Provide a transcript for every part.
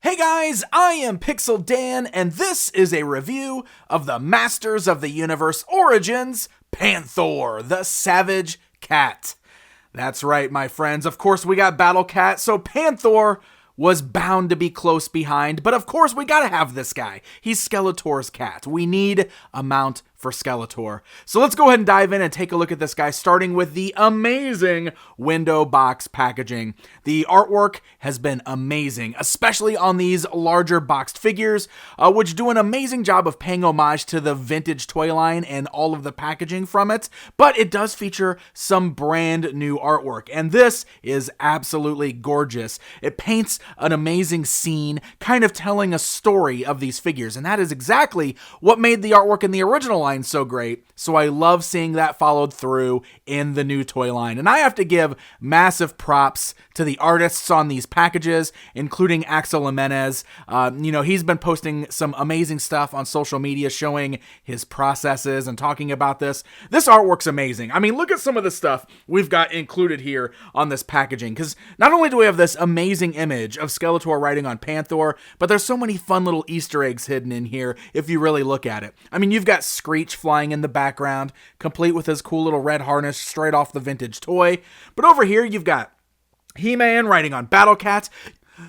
Hey guys, I am Pixel Dan, and this is a review of the Masters of the Universe Origins Panthor, the Savage Cat. That's right, my friends. Of course, we got Battle Cat, so Panthor was bound to be close behind, but of course, we gotta have this guy. He's Skeletor's cat. We need a mount for Skeletor. So let's go ahead and dive in and take a look at this guy, starting with the amazing window box packaging. The artwork has been amazing, especially on these larger boxed figures, which do an amazing job of paying homage to the vintage toy line and all of the packaging from it, but it does feature some brand new artwork, and this is absolutely gorgeous. It paints an amazing scene, kind of telling a story of these figures, and that is exactly what made the artwork in the original line so great, so I love seeing that followed through in the new toy line. And I have to give massive props to the artists on these packages, including Axel Jimenez. He's been posting some amazing stuff on social media showing his processes and talking about this. This artwork's amazing. I mean, look at some of the stuff we've got included here on this packaging, because not only do we have this amazing image of Skeletor riding on Panthor, but there's so many fun little Easter eggs hidden in here if you really look at it. I mean, you've got Screech flying in the background, complete with his cool little red harness straight off the vintage toy. But over here, you've got He-Man riding on Battle Cat.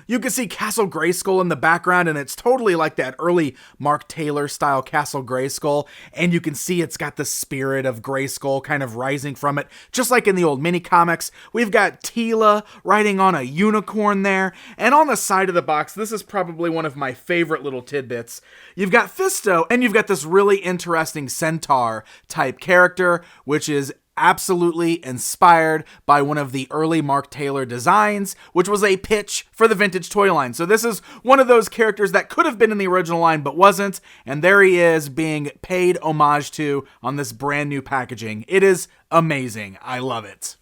You can see Castle Grayskull in the background, and it's totally like that early Mark Taylor style Castle Grayskull, and you can see it's got the spirit of Grayskull kind of rising from it, just like in the old mini comics. We've got Teela riding on a unicorn there, and on the side of the box, this is probably one of my favorite little tidbits. You've got Fisto, and you've got this really interesting centaur type character, which is absolutely inspired by one of the early Mark Taylor designs, which was a pitch for the vintage toy line. So this is one of those characters that could have been in the original line but wasn't, and there he is being paid homage to on this brand new packaging. It is amazing. I love it.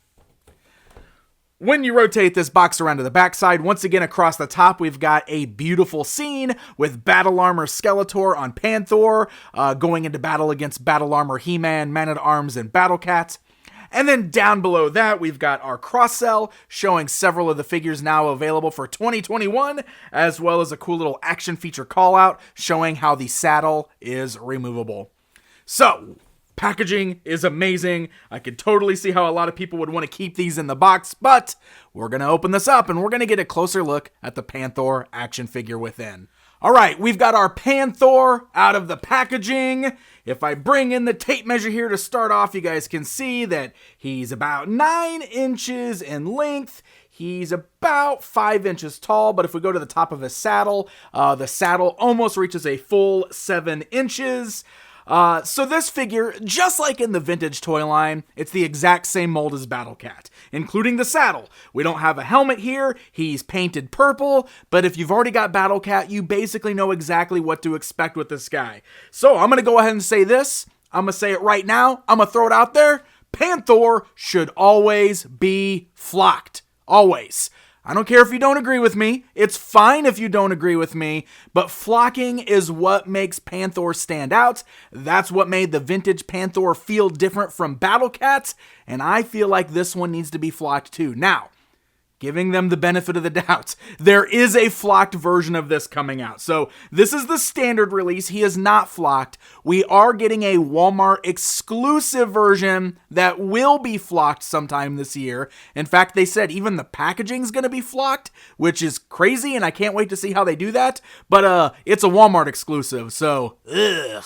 When you rotate this box around to the backside, once again across the top, we've got a beautiful scene with Battle Armor Skeletor on Panthor, going into battle against Battle Armor He-Man, Man-at-Arms, and Battle Cat. And then down below that, we've got our cross-sell showing several of the figures now available for 2021, as well as a cool little action feature call-out showing how the saddle is removable. So, packaging is amazing. I could totally see how a lot of people would want to keep these in the box, but we're going to open this up and we're going to get a closer look at the Panthor action figure within. All right, we've got our Panthor out of the packaging. If I bring in the tape measure here to start off, you guys can see that he's about 9 inches in length. He's about 5 inches tall, but if we go to the top of his saddle, the saddle almost reaches a full 7 inches. So this figure, just like in the vintage toy line, it's the exact same mold as Battle Cat, including the saddle. We don't have a helmet here, he's painted purple, but if you've already got Battle Cat, you basically know exactly what to expect with this guy. So I'm going to go ahead and say this, I'm going to say it right now, I'm going to throw it out there, Panthor should always be flocked. Always. I don't care if you don't agree with me. It's fine if you don't agree with me, but flocking is what makes Panthor stand out. That's what made the vintage Panthor feel different from Battle Cat, and I feel like this one needs to be flocked too. Now, giving them the benefit of the doubt, there is a flocked version of this coming out. So this is the standard release. He is not flocked. We are getting a Walmart exclusive version that will be flocked sometime this year. In fact, they said even the packaging is going to be flocked, which is crazy, and I can't wait to see how they do that. But it's a Walmart exclusive, so ugh.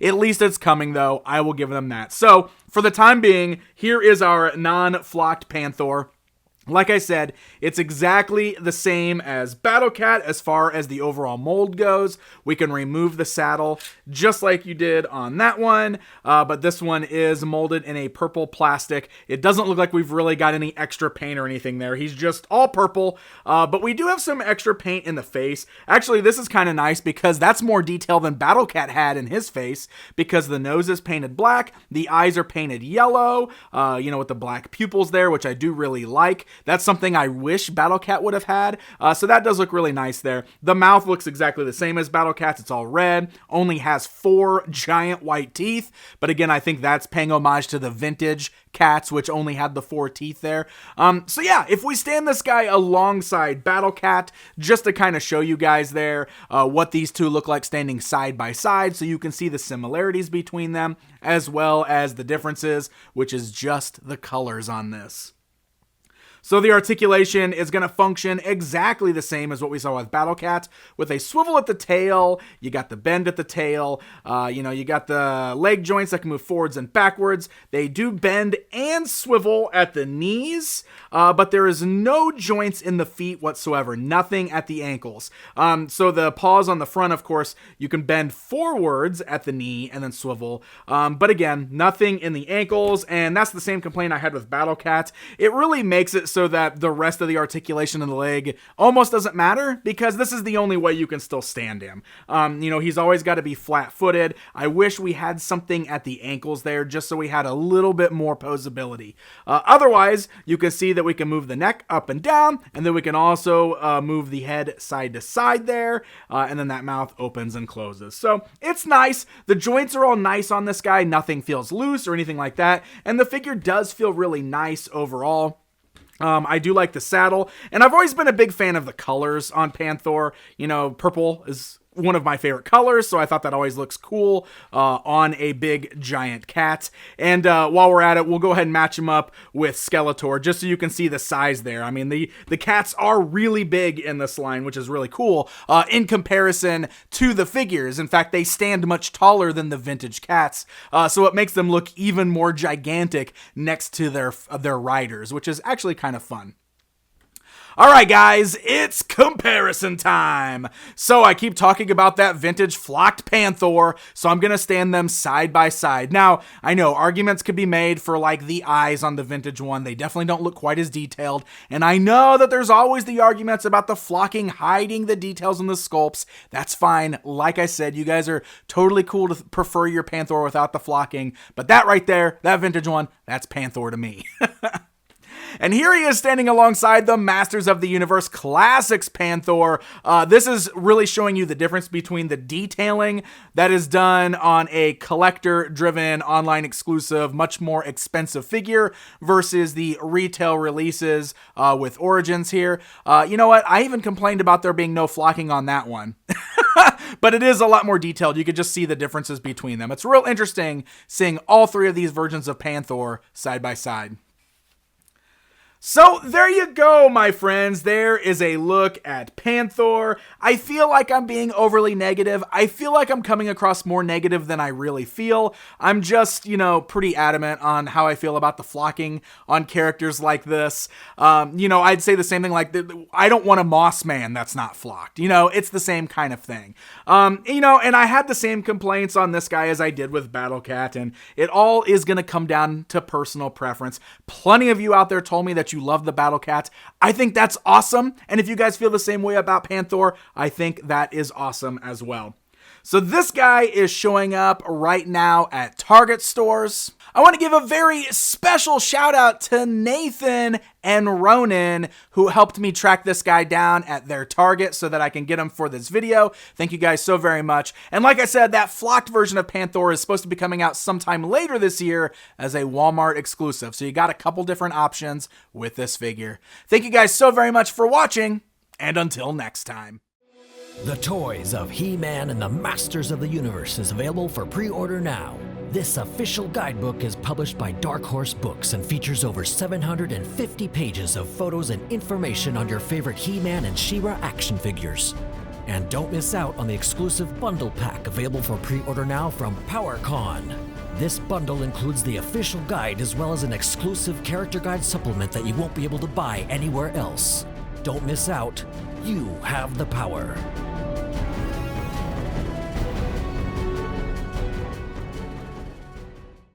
At least it's coming, though. I will give them that. So for the time being, here is our non-flocked Panthor. Like I said, it's exactly the same as Battle Cat as far as the overall mold goes. We can remove the saddle just like you did on that one, but this one is molded in a purple plastic. It doesn't look like we've really got any extra paint or anything there. He's just all purple, but we do have some extra paint in the face. Actually, this is kind of nice because that's more detail than Battle Cat had in his face, because the nose is painted black, the eyes are painted yellow, with the black pupils there, which I do really like. That's something I wish Battle Cat would have had. So that does look really nice there. The mouth looks exactly the same as Battle Cat's. It's all red, only has 4 giant white teeth. But again, I think that's paying homage to the vintage cats, which only had the 4 teeth there. So yeah, if we stand this guy alongside Battle Cat, just to kind of show you guys there what these two look like standing side by side, so you can see the similarities between them, as well as the differences, which is just the colors on this. So the articulation is going to function exactly the same as what we saw with Battle Cat, with a swivel at the tail. You got the bend at the tail. You got the leg joints that can move forwards and backwards. They do bend and swivel at the knees, but there is no joints in the feet whatsoever. Nothing at the ankles. So the paws on the front, of course, you can bend forwards at the knee and then swivel. But again, nothing in the ankles, and that's the same complaint I had with Battle Cat. It really makes it so that the rest of the articulation in the leg almost doesn't matter, because this is the only way you can still stand him. He's always got to be flat-footed. I wish we had something at the ankles there, just so we had a little bit more posability. Otherwise, you can see that we can move the neck up and down, and then we can also move the head side to side there, and then that mouth opens and closes. So it's nice. The joints are all nice on this guy. Nothing feels loose or anything like that, and the figure does feel really nice overall. I do like the saddle, and I've always been a big fan of the colors on Panthor. Purple is one of my favorite colors, so I thought that always looks cool on a big giant cat. And while we're at it, we'll go ahead and match him up with Skeletor, just so you can see the size there. I mean, the cats are really big in this line, which is really cool in comparison to the figures. In fact, they stand much taller than the vintage cats, so it makes them look even more gigantic next to their riders, which is actually kind of fun. Alright guys, it's comparison time! So I keep talking about that vintage flocked Panthor, so I'm gonna stand them side by side. Now, I know arguments could be made for like the eyes on the vintage one. They definitely don't look quite as detailed, and I know that there's always the arguments about the flocking hiding the details in the sculpts. That's fine. Like I said, you guys are totally cool to prefer your Panthor without the flocking, but that right there, that vintage one, that's Panthor to me. And here he is standing alongside the Masters of the Universe Classics Panthor. This is really showing you the difference between the detailing that is done on a collector-driven, online-exclusive, much more expensive figure versus the retail releases with Origins here. You know what? I even complained about there being no flocking on that one. But it is a lot more detailed. You could just see the differences between them. It's real interesting seeing all 3 of these versions of Panthor side by side. So there you go, my friends. There is a look at Panthor. I feel like I'm being overly negative. I feel like I'm coming across more negative than I really feel. I'm just, pretty adamant on how I feel about the flocking on characters like this. I'd say the same thing like, I don't want a Moss Man that's not flocked. It's the same kind of thing. And I had the same complaints on this guy as I did with Battle Cat, and it all is going to come down to personal preference. Plenty of you out there told me that you love the Battle Cat. I think that's awesome. And if you guys feel the same way about Panthor, I think that is awesome as well. So this guy is showing up right now at Target stores. I want to give a very special shout out to Nathan and Ronan, who helped me track this guy down at their Target so that I can get him for this video. Thank you guys so very much. And like I said, that flocked version of Panthor is supposed to be coming out sometime later this year as a Walmart exclusive. So you got a couple different options with this figure. Thank you guys so very much for watching, and until next time. The Toys of He-Man and the Masters of the Universe is available for pre-order now. This official guidebook is published by Dark Horse Books and features over 750 pages of photos and information on your favorite He-Man and She-Ra action figures. And don't miss out on the exclusive bundle pack available for pre-order now from PowerCon. This bundle includes the official guide as well as an exclusive character guide supplement that you won't be able to buy anywhere else. Don't miss out. You have the power.